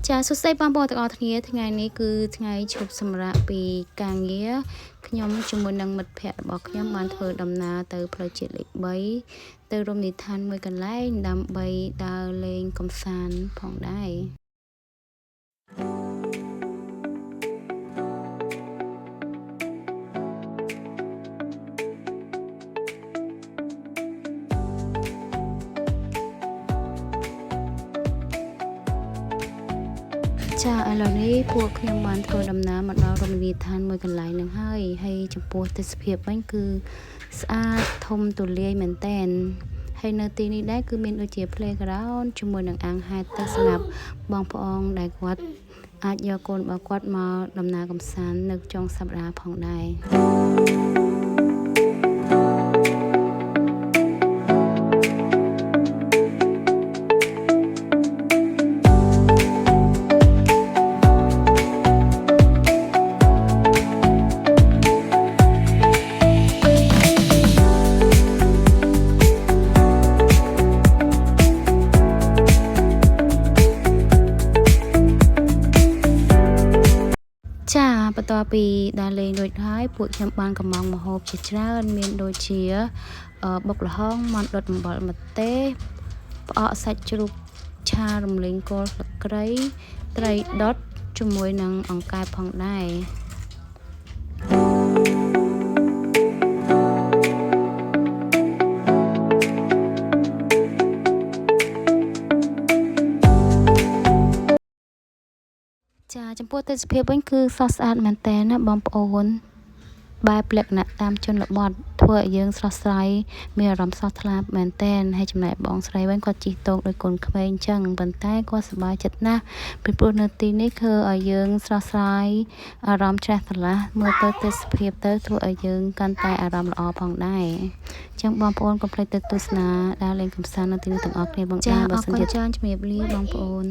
ចាសួស្តីបងប្អូនទាំងអស់គ្នាថ្ងៃនេះគឺថ្ងៃឈប់សម្រាកពីការងារខ្ញុំជាមួយនឹងមិត្តភ័ក្តិរបស់ខ្ញុំបានធ្វើដំណើរទៅផ្លូវជាតិលេខ3ទៅរមណីយដ្ឋានមួយកន្លែងដើម្បីដើរលេងកម្សាន្តផងដែរចាឥឡូវនេះពួកខ្ញុំបានធ្វើដំណើរមកដល់រមណីយដ្ឋានមួយកន្លែងនឹងហើយចំពោះទេសភាពវិញគឺស្អាតធំទូលាយមែនតែនហើយនៅទីនេះដែរគឺមានដូចជា playground ជាមួយនឹងអាងហែលទឹកសម្រាប់បងប្អូនដែលគាត់អាចយកកូនរបស់គាត់មកដំណើរកម្សាន្តនៅចុងសប្តាហ៍ផងដែរចាបន្ទាប់ពីដើរលេងរួចហើយពួកខ្ញុំបានកំងម្ហូបជាច្រើនមានដូចជាបុកល្ហុងមាន់ដុតអំបិលម្ទេសផ្អកសាច់ជ្រូកឆារំលេងគល់ស្លឹកគ្រៃត្រីដុតជាមួយនឹងអង្កែបផងដែរចាចំពោះទេសភាពវិញគឺស្រស់ស្អាតមែនតើណាបងប្អូនបែបលក្ខណៈតាមជនបទធ្វើឲ្យយើងស្រស់ស្រាយមានអារម្មណ៍ស្រស់ថ្លាមែនតែនហើយចំណែកបងស្រីវិញគាត់ជិះតូកដោយកូនក្មេងអញ្ចឹងប៉ុន្តែគាត់សប្បាយចិត្តណាស់ពីព្រោះនៅទីនេះគឺឲ្យយើងស្រស់ស្រាយអារម្មណ៍ជ្រះថ្លាមើលទៅទេសភាពទៅធ្វើឲ្យយើងកាន់តែអារម្មណ៍ល្អផងដែរអញ្ចឹងបងប្អូនកុំភ្លេចទៅទស្សនាដើរលេងកម្សាន្តនៅទីនេះទាំងអស់គ្នាបងចាអរគុណច្រើនជំរាបលាបងប្អូន